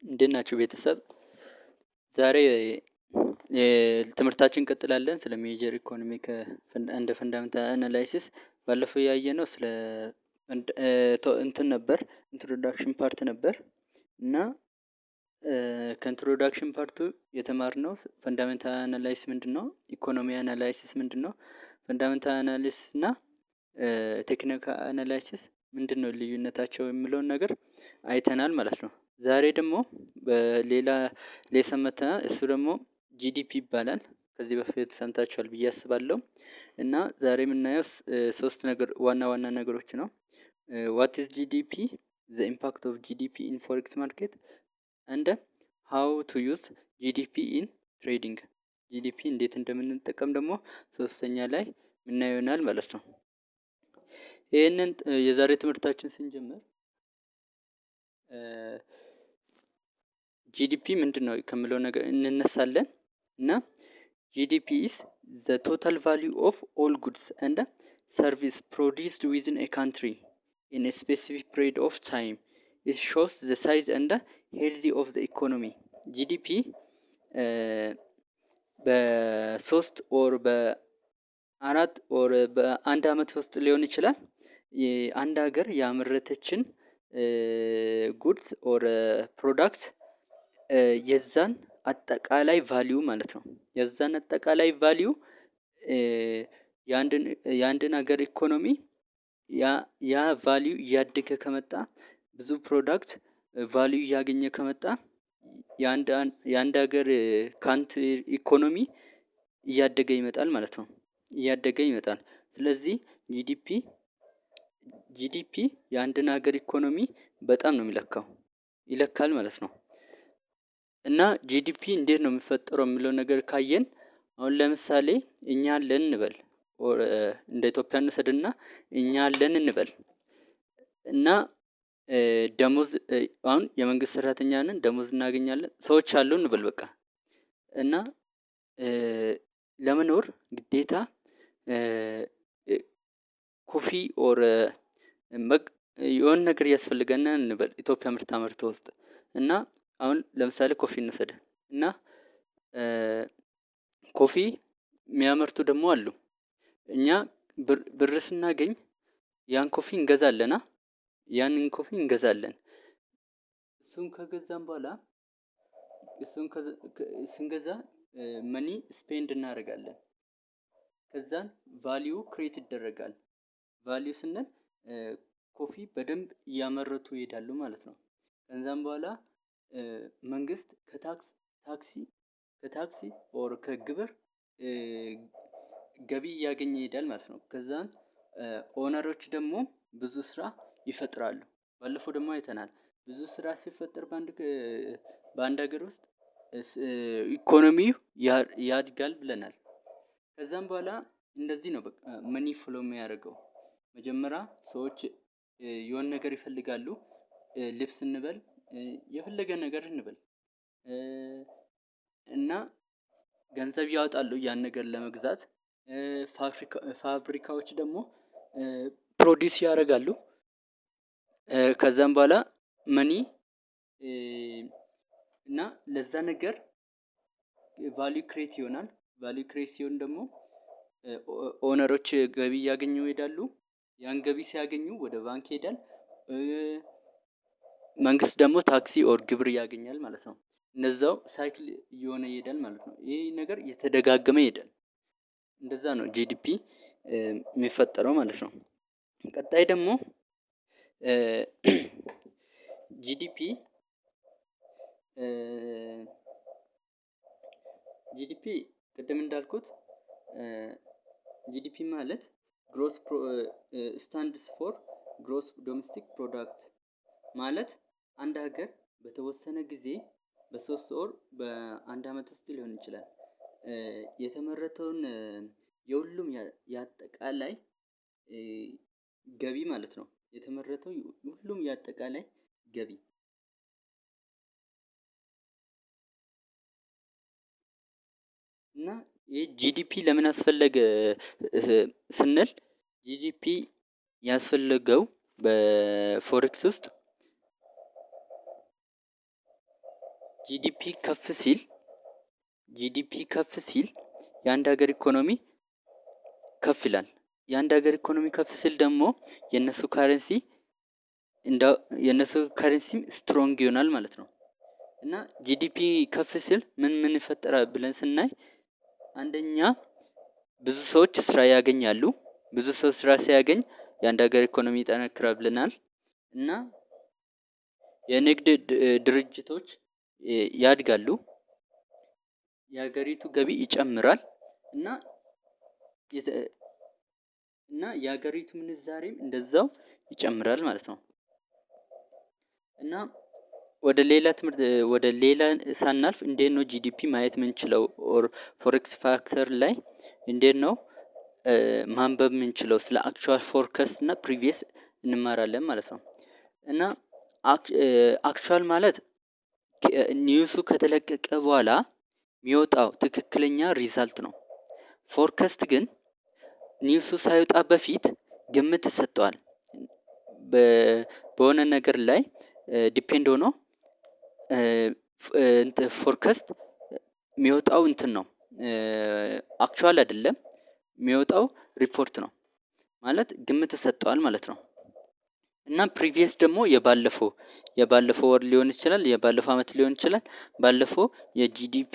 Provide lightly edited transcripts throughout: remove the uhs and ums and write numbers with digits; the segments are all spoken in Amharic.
እንዴት ናችሁ ቤተሰብ? ዛሬ ትምህርታችን እንቀጥላለን ስለ ሜጀር ኢኮኖሚክ እንደ ፈንዳሜንታል አናላይሲስ። ባለፈው ያየነው ስለ እንትን ነበር፣ ኢንትሮዳክሽን ፓርት ነበር እና ከኢንትሮዳክሽን ፓርቱ የተማርነው ፈንዳሜንታል አናላይሲስ ምንድነው፣ ኢኮኖሚ አናላይሲስ ምንድነው፣ ፈንዳሜንታል አናሊሲስ እና ቴክኒካል አናላይሲስ ምንድነው ልዩነታቸው የሚለውን ነገር አይተናል ማለት ነው። ዛሬ ደግሞ በሌላ ሌሰን መጥተናል። እሱ ደግሞ ጂዲፒ ይባላል። ከዚህ በፊት ሰምታችኋል ብዬ አስባለሁ። እና ዛሬ የምናየው ሶስት ዋና ዋና ነገሮች ነው። ዋት ኢዝ ጂዲፒ፣ ዘ ኢምፓክት ኦፍ ጂዲፒ ኢን ፎሬክስ ማርኬት እንደ ሃው ቱ ዩዝ ጂዲፒ ኢን ትሬዲንግ። ጂዲፒ እንዴት እንደምንጠቀም ደግሞ ሶስተኛ ላይ ምናየው ይሆናል ማለት ነው። ይህንን የዛሬ ትምህርታችን ስንጀምር ጂዲፒ ምንድን ነው ከምለው ነገር እንነሳለን እና ጂዲፒ ኢዝ ዘ ቶታል ቫሊዩ ኦፍ ኦል ጉድስ ኤንድ ሰርቪስ ፕሮዲውስድ ዊዝን ኤ ካንትሪ ኢን ኤ ስፔሲፊክ ፒሪድ ኦፍ ታይም ኢት ሾውስ ዘ ሳይዝ ኤንድ ሄልዚ ኦፍ ዘ ኢኮኖሚ። ጂዲፒ በሶስት ኦር በአራት ኦር በአንድ አመት ውስጥ ሊሆን ይችላል አንድ ሀገር ያመረተችን ጉድስ ኦር ፕሮዳክት የዛን አጠቃላይ ቫሊዩ ማለት ነው። የዛን አጠቃላይ ቫሊዩ የአንድን ሀገር ኢኮኖሚ ያ ቫሊዩ እያደገ ከመጣ ብዙ ፕሮዳክት ቫሊዩ እያገኘ ከመጣ የአንድ ሀገር ካንትሪ ኢኮኖሚ እያደገ ይመጣል ማለት ነው። እያደገ ይመጣል። ስለዚህ ጂዲፒ የአንድን ሀገር ኢኮኖሚ በጣም ነው ይለካል ማለት ነው። እና ጂዲፒ እንዴት ነው የሚፈጠረው የሚለው ነገር ካየን አሁን ለምሳሌ እኛ አለን እንበል፣ እንደ ኢትዮጵያ እንውሰድና እኛ አለን እንበል እና ደሞዝ አሁን የመንግስት ሰራተኛ ነን፣ ደሞዝ እናገኛለን። ሰዎች አሉ እንበል በቃ እና ለመኖር ግዴታ ኮፊ ኦር የሆነ ነገር ያስፈልገናል እንበል ኢትዮጵያ ምርታመርተው ውስጥ እና አሁን ለምሳሌ ኮፊ እንውሰድ እና ኮፊ የሚያመርቱ ደግሞ አሉ። እኛ ብር ስናገኝ ያን ኮፊ እንገዛለና ያንን ኮፊ እንገዛለን። እሱን ከገዛን በኋላ ስንገዛ መኒ ስፔንድ እናደርጋለን። ከዛን ቫሊዩ ክሬት ይደረጋል። ቫሊዩ ስንል ኮፊ በደንብ እያመረቱ ይሄዳሉ ማለት ነው። ከዛም በኋላ መንግስት ከታክሲ ኦር ከግብር ገቢ እያገኘ ይሄዳል ማለት ነው። ከዛን ኦነሮች ደግሞ ብዙ ስራ ይፈጥራሉ። ባለፈው ደግሞ አይተናል። ብዙ ስራ ሲፈጠር በአንድ ሀገር ውስጥ ኢኮኖሚው ያድጋል ብለናል። ከዛም በኋላ እንደዚህ ነው በቃ መኒ ፍሎ የሚያደርገው። መጀመሪያ ሰዎች የሆነ ነገር ይፈልጋሉ። ልብስ እንበል፣ የፈለገ ነገር እንበል እና ገንዘብ ያወጣሉ ያን ነገር ለመግዛት። ፋብሪካዎች ደግሞ ፕሮዲውስ ያደርጋሉ። ከዛም በኋላ መኒ እና ለዛ ነገር ቫሊዩ ክሬት ይሆናል። ቫሊዩ ክሬት ሲሆን ደግሞ ኦነሮች ገቢ እያገኙ ይሄዳሉ። ያን ገቢ ሲያገኙ ወደ ባንክ ይሄዳል። መንግስት ደግሞ ታክሲ ኦር ግብር ያገኛል ማለት ነው። እነዛው ሳይክል እየሆነ ይሄዳል ማለት ነው። ይሄ ነገር እየተደጋገመ ይሄዳል። እንደዛ ነው ጂዲፒ የሚፈጠረው ማለት ነው። ቀጣይ ደግሞ ጂዲፒ ቅድም እንዳልኩት ጂዲፒ ማለት ግሮስ ስታንድስ ፎር ግሮስ ዶሜስቲክ ፕሮዳክት ማለት አንድ ሀገር በተወሰነ ጊዜ በሶስት ወር በአንድ አመት ውስጥ ሊሆን ይችላል የተመረተውን የሁሉም ያጠቃላይ ገቢ ማለት ነው። የተመረተው ሁሉም ያጠቃላይ ገቢ እና ይህ ጂዲፒ ለምን አስፈለገ ስንል ጂዲፒ ያስፈለገው በፎሬክስ ውስጥ ጂዲፒ ከፍ ሲል የአንድ ሀገር ኢኮኖሚ ከፍ ይላል። የአንድ ሀገር ኢኮኖሚ ከፍ ሲል ደግሞ የነሱ ካረንሲም ስትሮንግ ይሆናል ማለት ነው። እና ጂዲፒ ከፍ ሲል ምን ይፈጠራል ብለን ስናይ አንደኛ ብዙ ሰዎች ስራ ያገኛሉ። ብዙ ሰው ስራ ሲያገኝ የአንድ ሀገር ኢኮኖሚ ይጠነክራል ብለናል። እና የንግድ ድርጅቶች ያድጋሉ። የሀገሪቱ ገቢ ይጨምራል እና የሀገሪቱ ምንዛሬም እንደዛው ይጨምራል ማለት ነው። እና ወደ ሌላ ሳናልፍ እንዴት ነው ጂዲፒ ማየት የምንችለው? ኦር ፎሬክስ ፋክተር ላይ እንዴት ነው ማንበብ የምንችለው? ስለ አክቹዋል ፎርከስት እና ፕሪቪየስ እንማራለን ማለት ነው። እና አክቹዋል ማለት ኒውሱ ከተለቀቀ በኋላ የሚወጣው ትክክለኛ ሪዛልት ነው። ፎርከስት ግን ኒውሱ ሳይወጣ በፊት ግምት ይሰጠዋል። በሆነ ነገር ላይ ዲፔንድ ሆኖ ፎርከስት የሚወጣው እንትን ነው፣ አክቹዋል አይደለም የሚወጣው ሪፖርት ነው ማለት ግምት ይሰጠዋል ማለት ነው። እና ፕሪቪየስ ደግሞ የባለፈው ወር ሊሆን ይችላል፣ የባለፈው አመት ሊሆን ይችላል። ባለፈው የጂዲፒ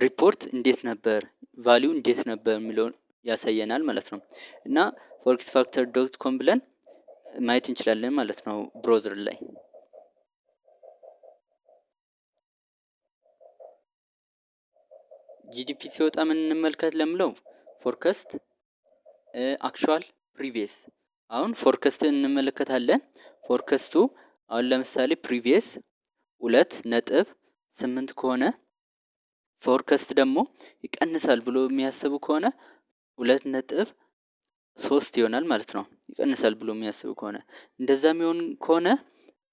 ሪፖርት እንዴት ነበር፣ ቫልዩ እንዴት ነበር የሚለውን ያሳየናል ማለት ነው። እና forex-factor.com ብለን ማየት እንችላለን ማለት ነው ብሮዘር ላይ። ጂዲፒ ሲወጣ ምን እንመልከት ለምለው ፎርከስት፣ አክቹዋል፣ ፕሪቪየስ። አሁን ፎርከስትን እንመለከታለን። ፎርከስቱ አሁን ለምሳሌ ፕሪቪየስ 2.8 ከሆነ ፎርከስት ደግሞ ይቀንሳል ብሎ የሚያስቡ ከሆነ 2.3 ይሆናል ማለት ነው። ይቀንሳል ብሎ የሚያስቡ ከሆነ እንደዛ የሚሆን ከሆነ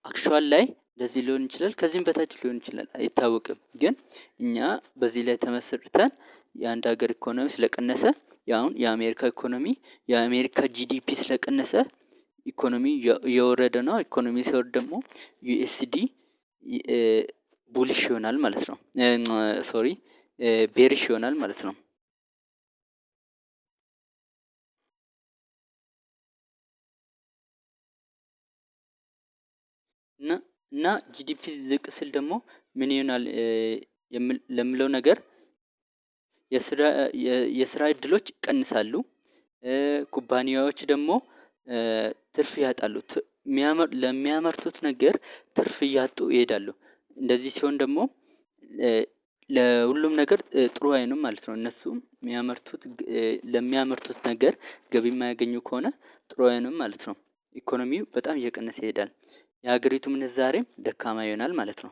አክቹዋል ላይ እንደዚህ ሊሆን ይችላል፣ ከዚህም በታች ሊሆን ይችላል፣ አይታወቅም። ግን እኛ በዚህ ላይ ተመስርተን የአንድ ሀገር ኢኮኖሚ ስለቀነሰ ያሁን የአሜሪካ ኢኮኖሚ የአሜሪካ ጂዲፒ ስለቀነሰ ኢኮኖሚ እየወረደ ነው። ኢኮኖሚ ሲወርድ ደግሞ ዩኤስዲ ቡሊሽ ይሆናል ማለት ነው። ቤሪሽ ይሆናል ማለት ነው። እና ጂዲፒ ዝቅ ሲል ደግሞ ምን ይሆናል ለምለው ነገር የስራ እድሎች ይቀንሳሉ። ኩባንያዎች ደግሞ ትርፍ ያጣሉ። ለሚያመርቱት ነገር ትርፍ እያጡ ይሄዳሉ። እንደዚህ ሲሆን ደግሞ ለሁሉም ነገር ጥሩ አይሆንም ማለት ነው። እነሱ ለሚያመርቱት ነገር ገቢ የማያገኙ ከሆነ ጥሩ አይሆንም ማለት ነው። ኢኮኖሚው በጣም እየቀነሰ ይሄዳል። የሀገሪቱ ምንዛሬም ደካማ ይሆናል ማለት ነው።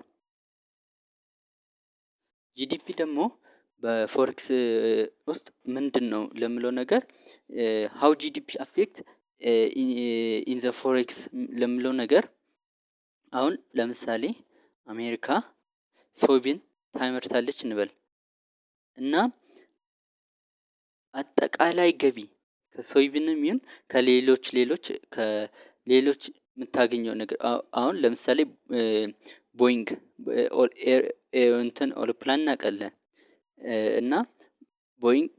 ጂዲፒ ደግሞ በፎሬክስ ውስጥ ምንድን ነው ለምለው ነገር ሃው ጂዲፒ አፌክት ኢን ዘ ፎሬክስ ለምለው ነገር አሁን ለምሳሌ አሜሪካ ሶይቢን ታመርታለች እንበል እና አጠቃላይ ገቢ ከሶይቢንም ይሁን ከሌሎች የምታገኘው ነገር አሁን ለምሳሌ ቦይንግ አውሮፕላን እናውቃለን። እና ቦይንግ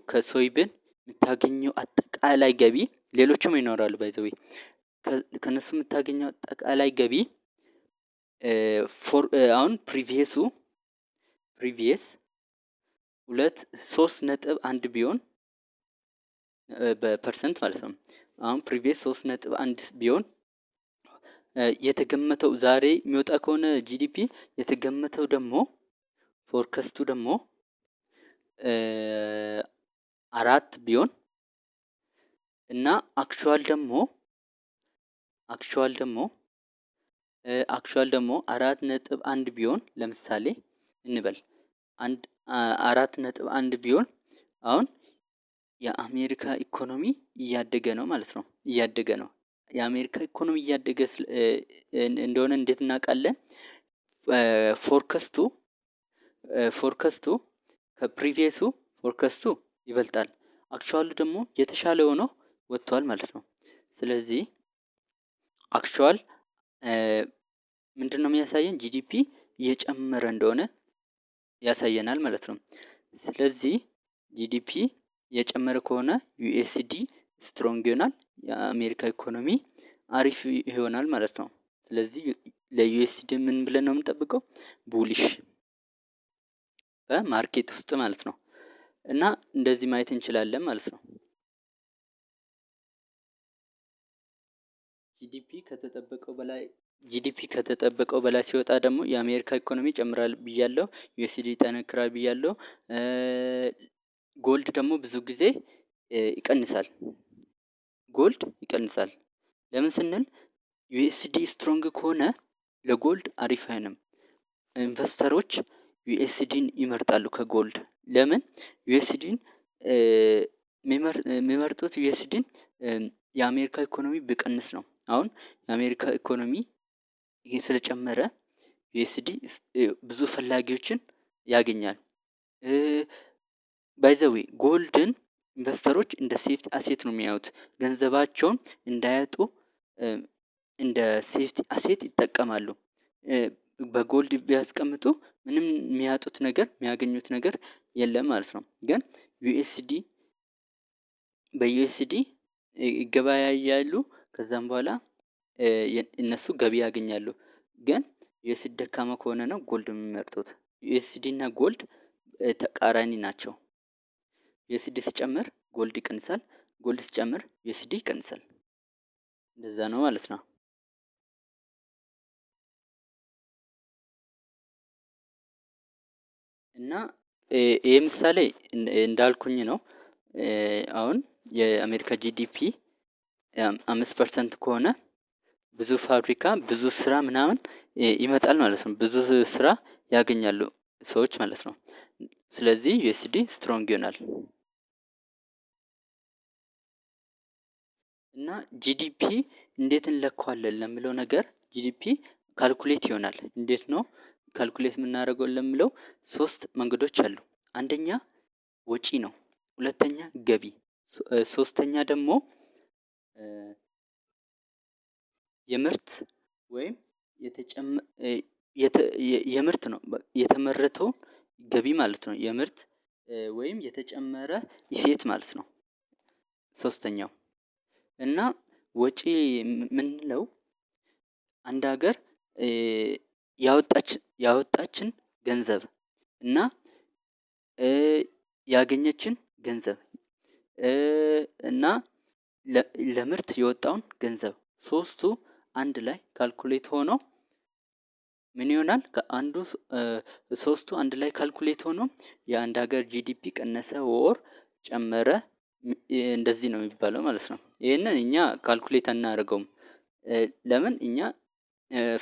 ከሶይቢን የምታገኘው አጠቃላይ ገቢ ሌሎችም ይኖራሉ ባይ ዘ ዌይ ከነሱ የምታገኘው አጠቃላይ ገቢ አሁን ፕሪቪየስ 3.1 ቢሆን በፐርሰንት ማለት ነው። አሁን ፕሪቪየስ 3.1 ቢሆን የተገመተው ዛሬ የሚወጣ ከሆነ ጂዲፒ የተገመተው ደግሞ ፎርከስቱ ደግሞ 4 ቢሆን እና አክቹዋል ደግሞ 4.1 ቢሆን ለምሳሌ እንበል 4.1 ቢሆን አሁን የአሜሪካ ኢኮኖሚ እያደገ ነው ማለት ነው። እያደገ ነው። የአሜሪካ ኢኮኖሚ እያደገ እንደሆነ እንዴት እናውቃለን? ፎርከስቱ ከፕሪቪየሱ ፎርከስቱ ይበልጣል። አክቹዋሉ ደግሞ የተሻለ ሆኖ ወጥቷል ማለት ነው። ስለዚህ አክቹዋል ምንድነው የሚያሳየን? ጂዲፒ እየጨመረ እንደሆነ ያሳየናል ማለት ነው። ስለዚህ ጂዲፒ እየጨመረ ከሆነ ዩኤስዲ ስትሮንግ ይሆናል፣ የአሜሪካ ኢኮኖሚ አሪፍ ይሆናል ማለት ነው። ስለዚህ ለዩኤስዲ ምን ብለን ነው የምንጠብቀው? ቡሊሽ በማርኬት ውስጥ ማለት ነው። እና እንደዚህ ማየት እንችላለን ማለት ነው። ጂዲፒ ከተጠበቀው በላይ ሲወጣ ደግሞ የአሜሪካ ኢኮኖሚ ይጨምራል ብያለው፣ ዩኤስዲ ይጠነክራል ብያለው። ጎልድ ደግሞ ብዙ ጊዜ ይቀንሳል። ጎልድ ይቀንሳል። ለምን ስንል ዩኤስዲ ስትሮንግ ከሆነ ለጎልድ አሪፍ አይሆንም። ኢንቨስተሮች ዩኤስዲን ይመርጣሉ ከጎልድ። ለምን? ዩኤስዲን የሚመርጡት ዩኤስዲን የአሜሪካ ኢኮኖሚ ቢቀንስ ነው። አሁን የአሜሪካ ኢኮኖሚ ስለጨመረ ዩኤስዲ ብዙ ፈላጊዎችን ያገኛል። ባይ ዘ ዌይ ጎልድን ኢንቨስተሮች እንደ ሴፍቲ አሴት ነው የሚያዩት። ገንዘባቸውን እንዳያጡ እንደ ሴፍቲ አሴት ይጠቀማሉ። በጎልድ ቢያስቀምጡ ምንም የሚያጡት ነገር የሚያገኙት ነገር የለም ማለት ነው። ግን ዩኤስዲ በዩኤስዲ ይገበያያሉ። ከዛም በኋላ እነሱ ገቢ ያገኛሉ። ግን ዩኤስዲ ደካማ ከሆነ ነው ጎልድ የሚመርጡት። ዩኤስዲ እና ጎልድ ተቃራኒ ናቸው። ዩኤስዲ ሲጨምር ጎልድ ይቀንሳል፣ ጎልድ ሲጨምር ዩኤስዲ ይቀንሳል። እንደዛ ነው ማለት ነው። እና ይሄ ምሳሌ እንዳልኩኝ ነው። አሁን የአሜሪካ ጂዲፒ 5% ከሆነ ብዙ ፋብሪካ ብዙ ስራ ምናምን ይመጣል ማለት ነው። ብዙ ስራ ያገኛሉ ሰዎች ማለት ነው። ስለዚህ ዩኤስዲ ስትሮንግ ይሆናል። እና ጂዲፒ እንዴት እንለካዋለን ለሚለው ነገር ጂዲፒ ካልኩሌት ይሆናል። እንዴት ነው ካልኩሌት የምናደርገው ለሚለው 3 መንገዶች አሉ። አንደኛ ወጪ ነው፣ ሁለተኛ ገቢ፣ ሶስተኛ ደግሞ የምርት ወይም የምርት ነው የተመረተው ገቢ ማለት ነው። የምርት ወይም የተጨመረ እሴት ማለት ነው ሶስተኛው። እና ወጪ የምንለው አንድ ሀገር ያወጣችን ገንዘብ እና ያገኘችን ገንዘብ እና ለምርት የወጣውን ገንዘብ ሶስቱ አንድ ላይ ካልኩሌት ሆኖ ምን ይሆናል? ከአንዱ ሶስቱ አንድ ላይ ካልኩሌት ሆኖ የአንድ ሀገር ጂዲፒ ቀነሰ ወር ጨመረ እንደዚህ ነው የሚባለው ማለት ነው። ይሄንን እኛ ካልኩሌት አናደርገውም። ለምን? እኛ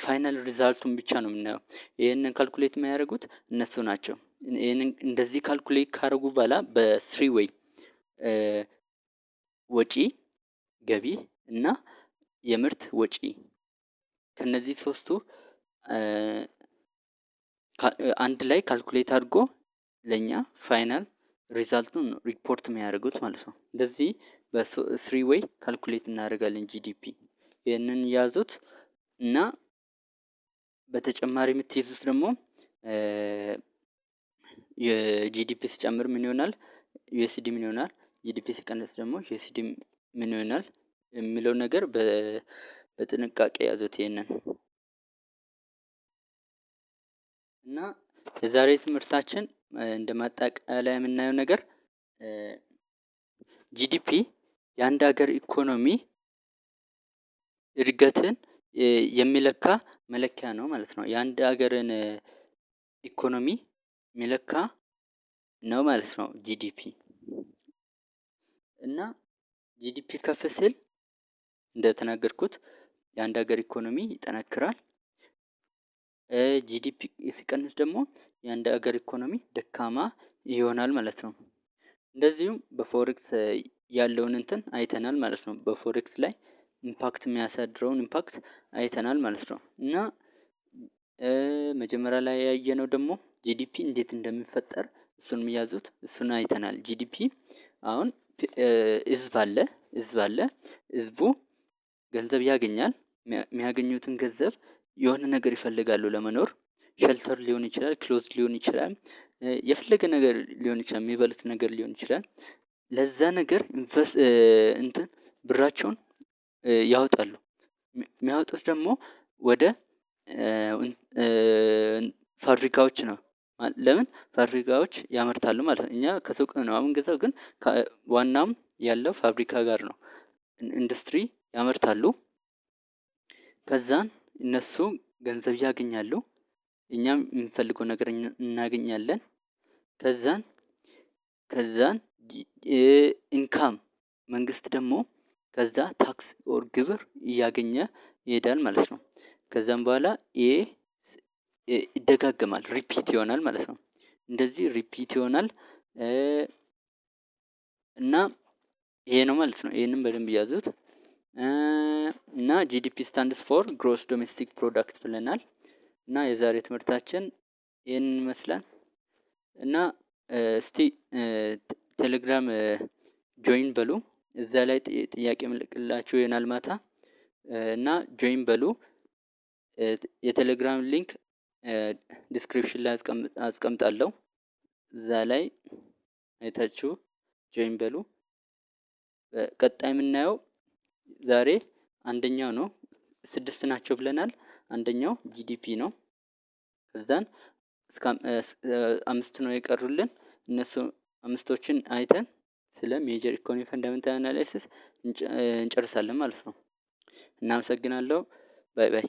ፋይናል ሪዛልቱን ብቻ ነው የምናየው። ይሄንን ካልኩሌት የሚያደርጉት እነሱ ናቸው። ይሄንን እንደዚህ ካልኩሌት ካደረጉ በኋላ በስሪ ዌይ ወጪ፣ ገቢ እና የምርት ወጪ ከነዚህ ሶስቱ አንድ ላይ ካልኩሌት አድርጎ ለኛ ፋይናል ሪዛልቱን ሪፖርት የሚያደርጉት ማለት ነው። እንደዚህ በስሪ ዌይ ካልኩሌት እናደርጋለን ጂዲፒ። ይህንን ያዙት እና በተጨማሪ የምትይዙት ደግሞ የጂዲፒ ሲጨምር ምን ይሆናል? ዩኤስዲ ምን ይሆናል? ጂዲፒ ሲቀንስ ደግሞ ዩኤስዲ ምን ይሆናል የሚለው ነገር በጥንቃቄ ያዙት ይሄንን። እና የዛሬ ትምህርታችን እንደ ማጠቃለያ የምናየው ነገር ጂዲፒ የአንድ ሀገር ኢኮኖሚ እድገትን የሚለካ መለኪያ ነው ማለት ነው። የአንድ ሀገርን ኢኮኖሚ የሚለካ ነው ማለት ነው ጂዲፒ። እና ጂዲፒ ከፍ ሲል እንደተናገርኩት የአንድ ሀገር ኢኮኖሚ ይጠነክራል። ጂዲፒ ሲቀንስ ደግሞ የአንድ ሀገር ኢኮኖሚ ደካማ ይሆናል ማለት ነው። እንደዚሁም በፎሬክስ ያለውን እንትን አይተናል ማለት ነው። በፎሬክስ ላይ ኢምፓክት የሚያሳድረውን ኢምፓክት አይተናል ማለት ነው። እና መጀመሪያ ላይ ያየነው ደግሞ ጂዲፒ እንዴት እንደሚፈጠር እሱን የሚያዙት እሱን አይተናል። ጂዲፒ አሁን ህዝብ አለ ህዝቡ ገንዘብ ያገኛል። የሚያገኙትን ገንዘብ የሆነ ነገር ይፈልጋሉ ለመኖር። ሸልተር ሊሆን ይችላል፣ ክሎዝ ሊሆን ይችላል፣ የፈለገ ነገር ሊሆን ይችላል፣ የሚበሉት ነገር ሊሆን ይችላል። ለዛ ነገር እንትን ብራቸውን ያወጣሉ። የሚያወጡት ደግሞ ወደ ፋብሪካዎች ነው። ለምን ፋብሪካዎች ያመርታሉ ማለት ነው። እኛ ከሱቅ ነው የምንገዛው፣ ግን ዋናም ያለው ፋብሪካ ጋር ነው። ኢንዱስትሪ ያመርታሉ። ከዛን እነሱ ገንዘብ ያገኛሉ፣ እኛም የምንፈልገው ነገር እናገኛለን። ከዛን ኢንካም መንግስት ደግሞ ከዛ ታክስ ኦር ግብር እያገኘ ይሄዳል ማለት ነው። ከዛም በኋላ ይሄ ይደጋገማል፣ ሪፒት ይሆናል ማለት ነው። እንደዚህ ሪፒት ይሆናል እና ይሄ ነው ማለት ነው። ይሄንን በደንብ ያዙት። እና ጂዲፒ ስታንድስ ፎር ግሮስ ዶሜስቲክ ፕሮዳክት ብለናል። እና የዛሬ ትምህርታችን ይህንን ይመስላል። እና እስቲ ቴሌግራም ጆይን በሉ። እዛ ላይ ጥያቄ ምልክላችሁ ይሆናል ማታ። እና ጆይን በሉ። የቴሌግራም ሊንክ ዲስክሪፕሽን ላይ አስቀምጣለሁ። እዛ ላይ አይታችሁ ጆይን በሉ። ቀጣይ የምናየው ዛሬ አንደኛው ነው። 6 ናቸው ብለናል። አንደኛው ጂዲፒ ነው። ከዛን እስከ 5 ነው የቀሩልን። እነሱ 5ቶችን አይተን ስለ ሜጀር ኢኮኖሚ ፈንዳሜንታል አናላይሲስ እንጨርሳለን ማለት ነው። እናመሰግናለሁ። ባይ ባይ።